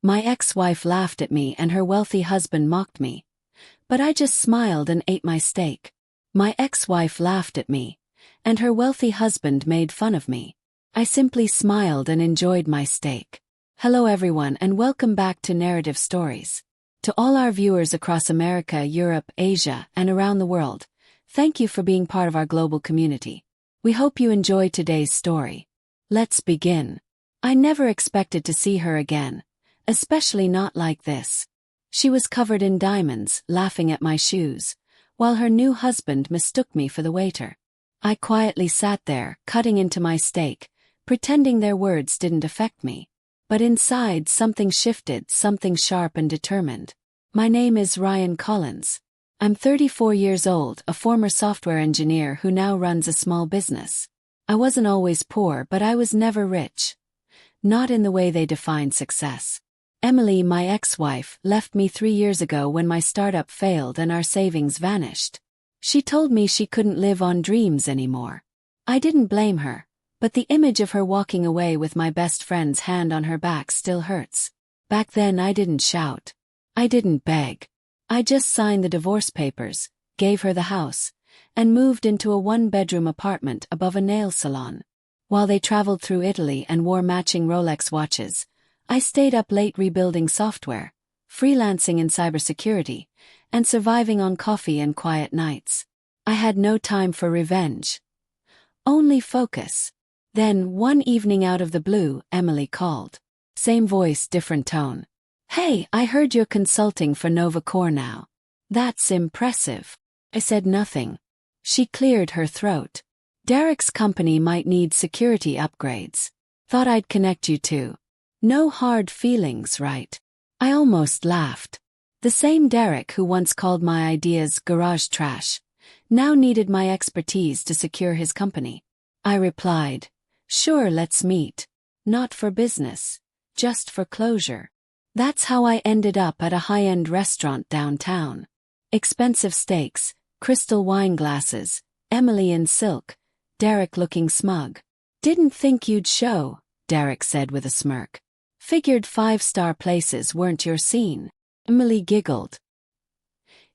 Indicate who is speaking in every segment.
Speaker 1: My ex-wife laughed at me and her wealthy husband mocked me. But I just smiled and ate my steak. My ex-wife laughed at me, and her wealthy husband made fun of me. I simply smiled and enjoyed my steak. Hello everyone and welcome back to Narrative Stories. To all our viewers across America, Europe, Asia, and around the world, thank you for being part of our global community. We hope you enjoy today's story. Let's begin. I never expected to see her again, especially not like this. She was covered in diamonds, laughing at my shoes, while her new husband mistook me for the waiter. I quietly sat there, cutting into my steak, pretending their words didn't affect me. But inside something shifted, something sharp and determined. My name is Ryan Collins. I'm 34 years old, a former software engineer who now runs a small business. I wasn't always poor, but I was never rich. Not in the way they define success. Emily, my ex-wife, left me 3 years ago when my startup failed and our savings vanished. She told me she couldn't live on dreams anymore. I didn't blame her, but the image of her walking away with my best friend's hand on her back still hurts. Back then I didn't shout. I didn't beg. I just signed the divorce papers, gave her the house, and moved into a one-bedroom apartment above a nail salon. While they traveled through Italy and wore matching Rolex watches, I stayed up late rebuilding software, freelancing in cybersecurity, and surviving on coffee and quiet nights. I had no time for revenge. Only focus. Then, one evening out of the blue, Emily called. Same voice, different tone. Hey, I heard you're consulting for Nova Corps now. That's impressive. I said nothing. She cleared her throat. Derek's company might need security upgrades. Thought I'd connect you two. No hard feelings, right? I almost laughed. The same Derek who once called my ideas garage trash, now needed my expertise to secure his company. I replied, sure, let's meet. Not for business, just for closure. That's how I ended up at a high-end restaurant downtown. Expensive steaks, crystal wine glasses, Emily in silk, Derek looking smug. Didn't think you'd show, Derek said with a smirk. Figured 5-star places weren't your scene. Emily giggled.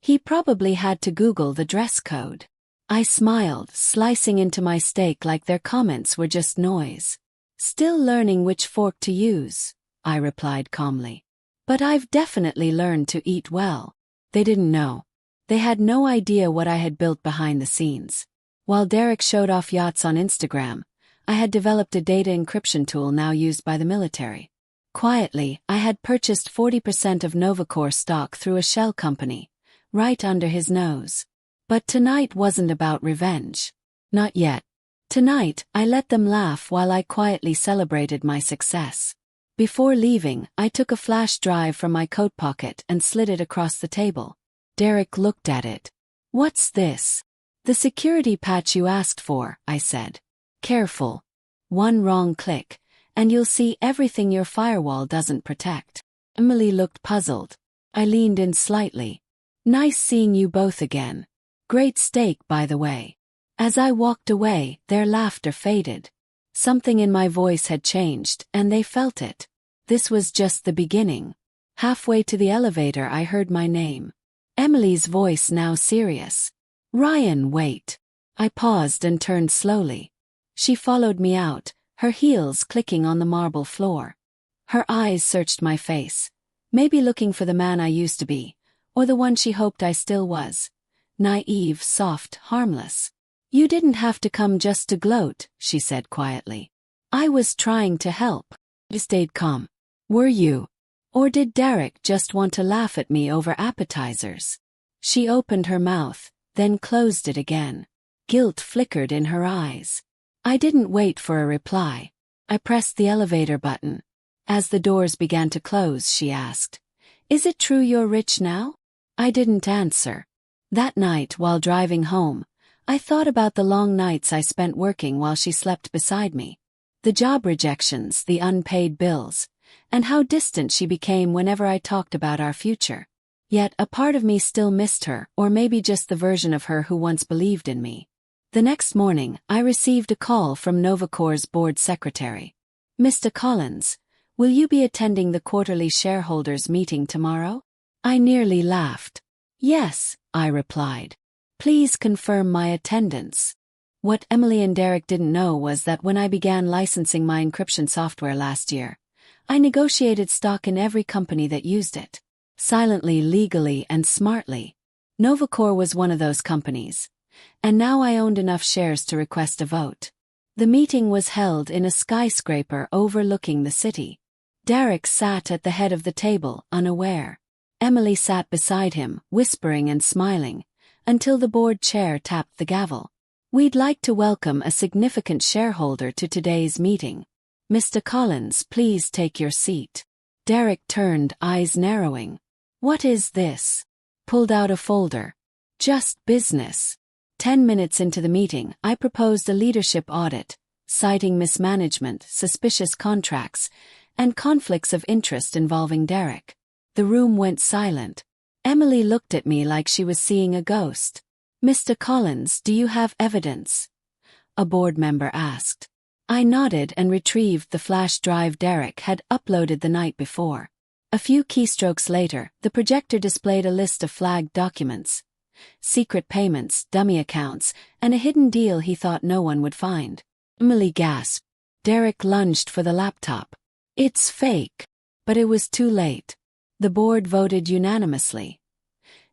Speaker 1: He probably had to Google the dress code. I smiled, slicing into my steak like their comments were just noise. Still learning which fork to use, I replied calmly. But I've definitely learned to eat well. They didn't know. They had no idea what I had built behind the scenes. While Derek showed off yachts on Instagram, I had developed a data encryption tool now used by the military. Quietly, I had purchased 40% of Nova Corps stock through a shell company, right under his nose. But tonight wasn't about revenge. Not yet. Tonight, I let them laugh while I quietly celebrated my success. Before leaving, I took a flash drive from my coat pocket and slid it across the table. Derek looked at it. What's this? The security patch you asked for, I said. Careful. One wrong click, and you'll see everything your firewall doesn't protect. Emily looked puzzled. I leaned in slightly. Nice seeing you both again. Great steak, by the way. As I walked away, their laughter faded. Something in my voice had changed, and they felt it. This was just the beginning. Halfway to the elevator, I heard my name. Emily's voice now serious. Ryan, wait. I paused and turned slowly. She followed me out, her heels clicking on the marble floor. Her eyes searched my face, maybe looking for the man I used to be, or the one she hoped I still was. Naive, soft, harmless. You didn't have to come just to gloat, she said quietly. I was trying to help. I stayed calm. Were you? Or did Derek just want to laugh at me over appetizers? She opened her mouth, then closed it again. Guilt flickered in her eyes. I didn't wait for a reply. I pressed the elevator button. As the doors began to close, she asked, Is it true you're rich now? I didn't answer. That night, while driving home, I thought about the long nights I spent working while she slept beside me. The job rejections, the unpaid bills, and how distant she became whenever I talked about our future. Yet a part of me still missed her, or maybe just the version of her who once believed in me. The next morning, I received a call from Nova Corps' board secretary. Mr. Collins, Will you be attending the quarterly shareholders meeting tomorrow? I nearly laughed. Yes, I replied. Please confirm my attendance. What Emily and Derek didn't know was that when I began licensing my encryption software last year, I negotiated stock in every company that used it. Silently, legally, and smartly. Novacore was one of those companies. And now I owned enough shares to request a vote. The meeting was held in a skyscraper overlooking the city. Derek sat at the head of the table, unaware. Emily sat beside him, whispering and smiling, until the board chair tapped the gavel. We'd like to welcome a significant shareholder to today's meeting. Mr. Collins, please take your seat. Derek turned, eyes narrowing. What is this? Pulled out a folder. Just business. 10 minutes into the meeting, I proposed a leadership audit, citing mismanagement, suspicious contracts, and conflicts of interest involving Derek. The room went silent. Emily looked at me like she was seeing a ghost. Mr. Collins, do you have evidence? A board member asked. I nodded and retrieved the flash drive Derek had uploaded the night before. A few keystrokes later, the projector displayed a list of flagged documents. Secret payments, dummy accounts, and a hidden deal he thought no one would find. Emily gasped. Derek lunged for the laptop. It's fake. But it was too late. The board voted unanimously.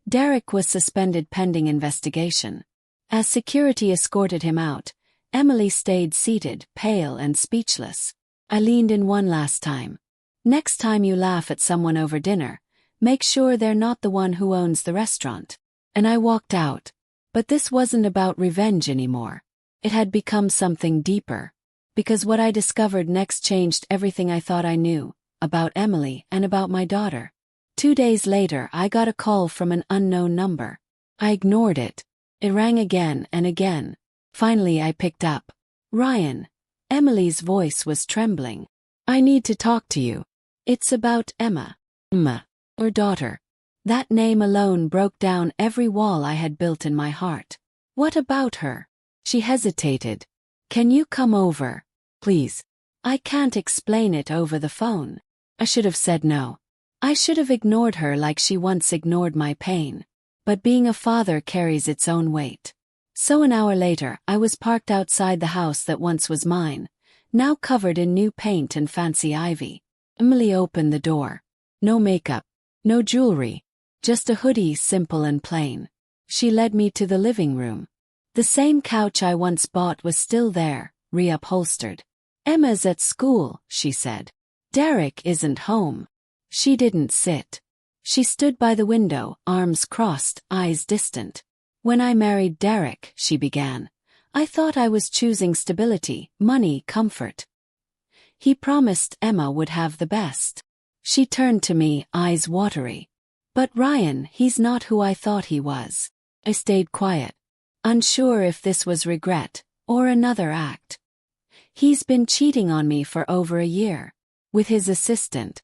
Speaker 1: Derek was suspended pending investigation. As security escorted him out, Emily stayed seated, pale and speechless. I leaned in one last time. Next time you laugh at someone over dinner, make sure they're not the one who owns the restaurant. And I walked out. But this wasn't about revenge anymore. It had become something deeper. Because what I discovered next changed everything I thought I knew, about Emily and about my daughter. 2 days later, I got a call from an unknown number. I ignored it. It rang again and again. Finally, I picked up. Ryan. Emily's voice was trembling. I need to talk to you. It's about Emma. Emma. Her daughter. That name alone broke down every wall I had built in my heart. What about her? She hesitated. Can you come over? Please. I can't explain it over the phone. I should have said no. I should have ignored her like she once ignored my pain. But being a father carries its own weight. So an hour later, I was parked outside the house that once was mine, now covered in new paint and fancy ivy. Emily opened the door. No makeup. No jewelry. Just a hoodie, simple and plain. She led me to the living room. The same couch I once bought was still there, reupholstered. Emma's at school, she said. Derek isn't home. She didn't sit. She stood by the window, arms crossed, eyes distant. When I married Derek, she began, I thought I was choosing stability, money, comfort. He promised Emma would have the best. She turned to me, eyes watery. But Ryan, he's not who I thought he was. I stayed quiet, unsure if this was regret or another act. He's been cheating on me for over a year. With his assistant.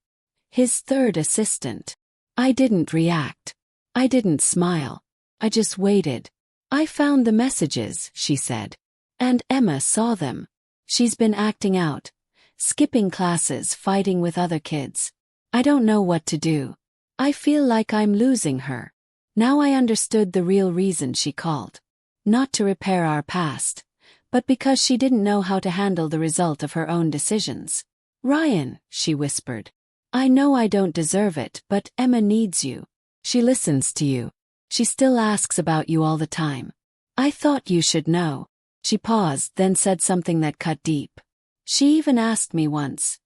Speaker 1: His third assistant. I didn't react. I didn't smile. I just waited. I found the messages, she said. And Emma saw them. She's been acting out. Skipping classes, fighting with other kids. I don't know what to do. I feel like I'm losing her. Now I understood the real reason she called. Not to repair our past, but because she didn't know how to handle the result of her own decisions. Ryan, she whispered. I know I don't deserve it, but Emma needs you. She listens to you. She still asks about you all the time. I thought you should know. She paused, then said something that cut deep. She even asked me once,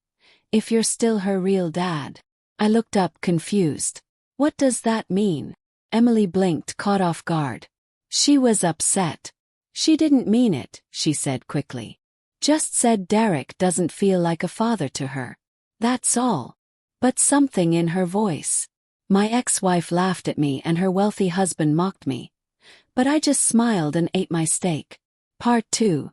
Speaker 1: if you're still her real dad. I looked up, confused. What does that mean? Emily blinked, caught off guard. She was upset. She didn't mean it, she said quickly. Just said Derek doesn't feel like a father to her. That's all. But something in her voice. My ex-wife laughed at me and her wealthy husband mocked me. But I just smiled and ate my steak. Part 2.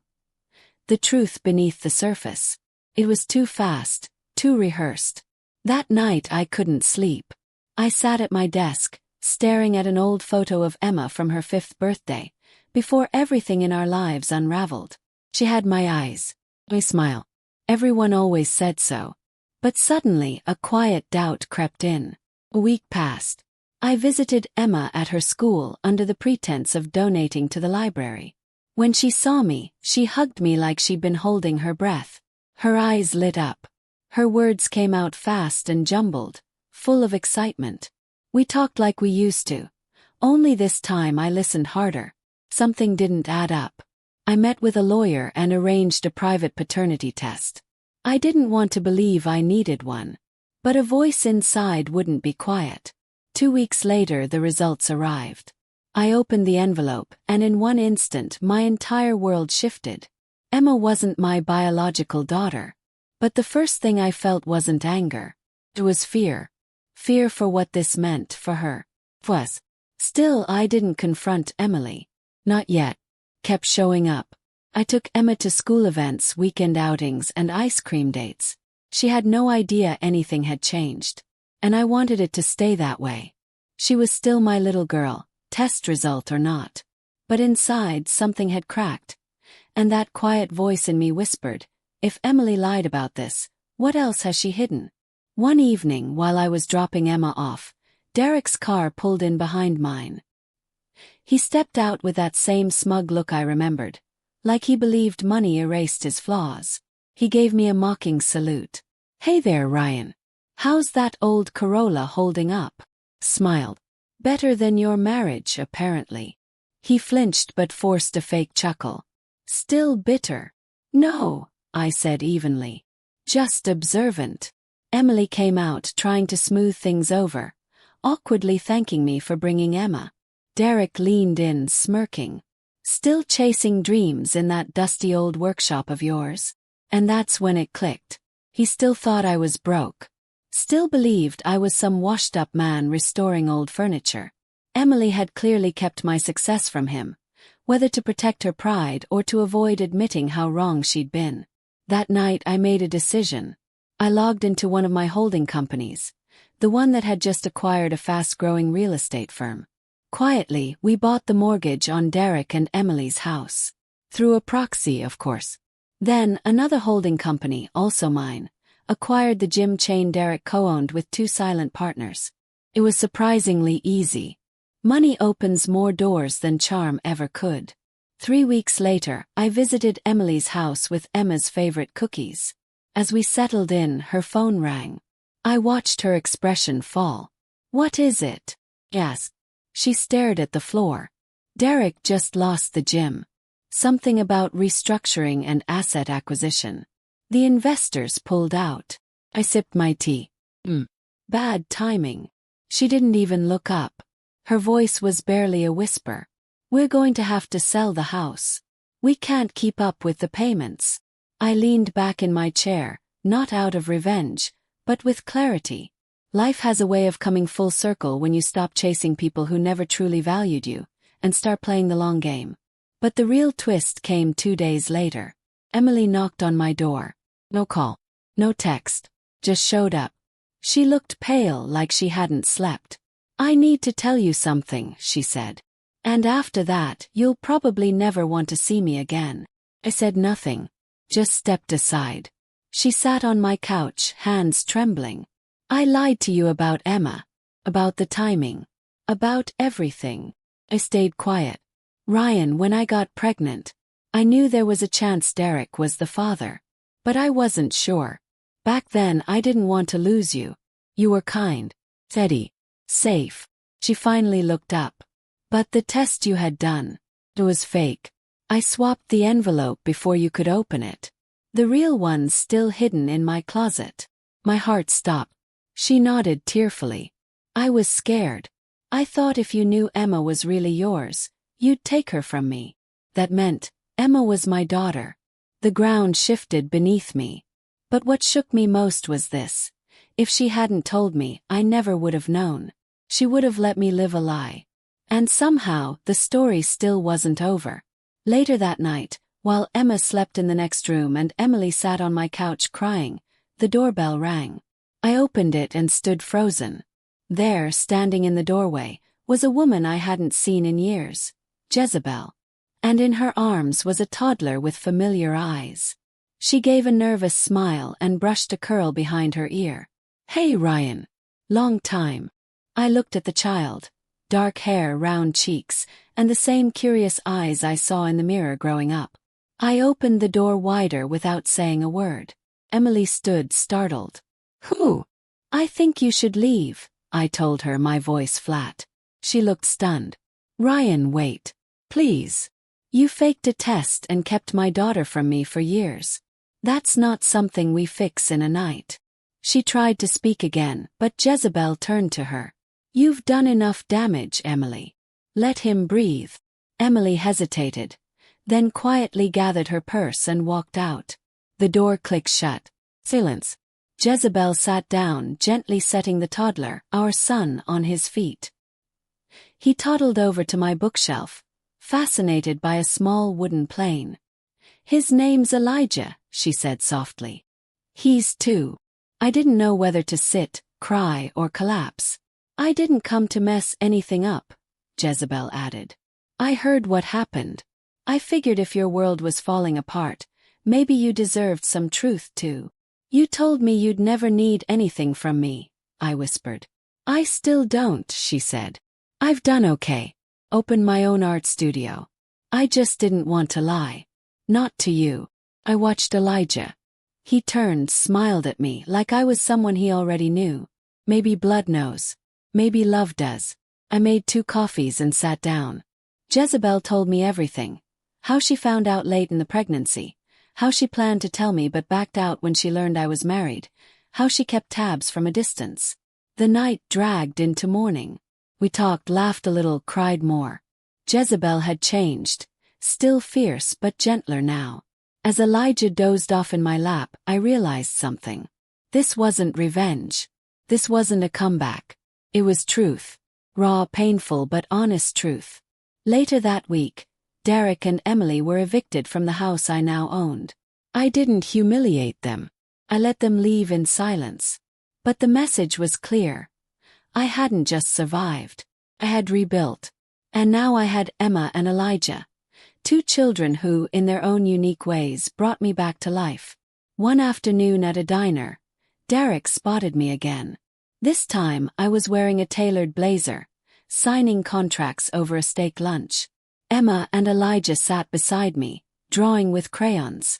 Speaker 1: The truth beneath the surface. It was too fast, too rehearsed. That night I couldn't sleep. I sat at my desk, staring at an old photo of Emma from her 5th birthday, before everything in our lives unraveled. She had my eyes, my smile. Everyone always said so. But suddenly a quiet doubt crept in. A week passed. I visited Emma at her school under the pretense of donating to the library. When she saw me, she hugged me like she'd been holding her breath. Her eyes lit up. Her words came out fast and jumbled, full of excitement. We talked like we used to. Only this time I listened harder. Something didn't add up. I met with a lawyer and arranged a private paternity test. I didn't want to believe I needed one. But a voice inside wouldn't be quiet. 2 weeks later the results arrived. I opened the envelope, and in one instant my entire world shifted. Emma wasn't my biological daughter. But the first thing I felt wasn't anger. It was fear. Fear for what this meant for her. Still, I didn't confront Emily. Not yet. Kept showing up. I took Emma to school events, weekend outings, and ice cream dates. She had no idea anything had changed. And I wanted it to stay that way. She was still my little girl, test result or not. But inside something had cracked. And that quiet voice in me whispered, if Emily lied about this, what else has she hidden? One evening while I was dropping Emma off, Derek's car pulled in behind mine. He stepped out with that same smug look I remembered, like he believed money erased his flaws. He gave me a mocking salute. Hey there, Ryan. How's that old Corolla holding up? Smiled. Better than your marriage, apparently. He flinched but forced a fake chuckle. Still bitter? No, I said evenly. Just observant. Emily came out trying to smooth things over, awkwardly thanking me for bringing Emma. Derek leaned in, smirking. Still chasing dreams in that dusty old workshop of yours? And that's when it clicked. He still thought I was broke. Still believed I was some washed-up man restoring old furniture. Emily had clearly kept my success from him, whether to protect her pride or to avoid admitting how wrong she'd been. That night I made a decision. I logged into one of my holding companies, the one that had just acquired a fast-growing real estate firm. Quietly, we bought the mortgage on Derek and Emily's house. Through a proxy, of course. Then, another holding company, also mine, acquired the gym chain Derek co-owned with 2 silent partners. It was surprisingly easy. Money opens more doors than charm ever could. 3 weeks later, I visited Emily's house with Emma's favorite cookies. As we settled in, her phone rang. I watched her expression fall. What is it? Asked. She stared at the floor. Derek just lost the gym. Something about restructuring and asset acquisition. The investors pulled out. I sipped my tea. Bad timing. She didn't even look up. Her voice was barely a whisper. We're going to have to sell the house. We can't keep up with the payments. I leaned back in my chair, not out of revenge, but with clarity. Life has a way of coming full circle when you stop chasing people who never truly valued you, and start playing the long game. But the real twist came 2 days later. Emily knocked on my door. No call. No text. Just showed up. She looked pale, like she hadn't slept. I need to tell you something, she said. And after that, you'll probably never want to see me again. I said nothing. Just stepped aside. She sat on my couch, hands trembling. I lied to you about Emma. About the timing. About everything. I stayed quiet. Ryan, when I got pregnant, I knew there was a chance Derek was the father. But I wasn't sure. Back then I didn't want to lose you. You were kind. Steady. Safe. She finally looked up. But the test you had done, it was fake. I swapped the envelope before you could open it. The real one's still hidden in my closet. My heart stopped. She nodded tearfully. I was scared. I thought if you knew Emma was really yours, you'd take her from me. That meant Emma was my daughter. The ground shifted beneath me. But what shook me most was this. If she hadn't told me, I never would have known. She would have let me live a lie. And somehow, the story still wasn't over. Later that night, while Emma slept in the next room and Emily sat on my couch crying, the doorbell rang. I opened it and stood frozen. There, standing in the doorway, was a woman I hadn't seen in years, Jezebel. And in her arms was a toddler with familiar eyes. She gave a nervous smile and brushed a curl behind her ear. "Hey, Ryan. Long time." I looked at the child. Dark hair, round cheeks, and the same curious eyes I saw in the mirror growing up. I opened the door wider without saying a word. Emily stood startled. "Who?" "I think you should leave," I told her, my voice flat. She looked stunned. "Ryan, wait. Please. You faked a test and kept my daughter from me for years. That's not something we fix in a night." She tried to speak again, but Jezebel turned to her. "You've done enough damage, Emily. Let him breathe." Emily hesitated, then quietly gathered her purse and walked out. The door clicked shut. Silence. Jezebel sat down, gently setting the toddler, our son, on his feet. He toddled over to my bookshelf, fascinated by a small wooden plane. "His name's Elijah," she said softly. "He's 2. I didn't know whether to sit, cry, or collapse. "I didn't come to mess anything up," Jezebel added. "I heard what happened. I figured if your world was falling apart, maybe you deserved some truth too. You told me you'd never need anything from me," I whispered. "I still don't," she said. "I've done okay. Opened my own art studio. I just didn't want to lie. Not to you." I watched Elijah. He turned, smiled at me like I was someone he already knew. Maybe blood knows. Maybe love does. I made 2 coffees and sat down. Jezebel told me everything. How she found out late in the pregnancy. How she planned to tell me but backed out when she learned I was married. How she kept tabs from a distance. The night dragged into morning. We talked, laughed a little, cried more. Jezebel had changed. Still fierce but gentler now. As Elijah dozed off in my lap, I realized something. This wasn't revenge. This wasn't a comeback. It was truth. Raw, painful but honest truth. Later that week, Derek and Emily were evicted from the house I now owned. I didn't humiliate them. I let them leave in silence. But the message was clear. I hadn't just survived. I had rebuilt. And now I had Emma and Elijah. 2 children who, in their own unique ways, brought me back to life. One afternoon at a diner, Derek spotted me again. This time I was wearing a tailored blazer, signing contracts over a steak lunch. Emma and Elijah sat beside me, drawing with crayons.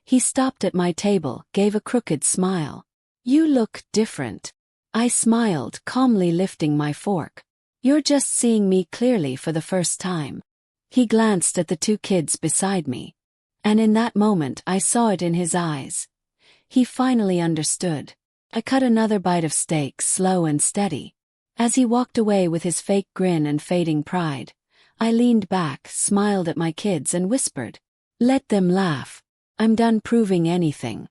Speaker 1: He stopped at my table, gave a crooked smile. "You look different." I smiled, calmly lifting my fork. "You're just seeing me clearly for the first time." He glanced at the 2 kids beside me. And in that moment I saw it in his eyes. He finally understood. I cut another bite of steak, slow and steady. As he walked away with his fake grin and fading pride, I leaned back, smiled at my kids and whispered, "Let them laugh. I'm done proving anything."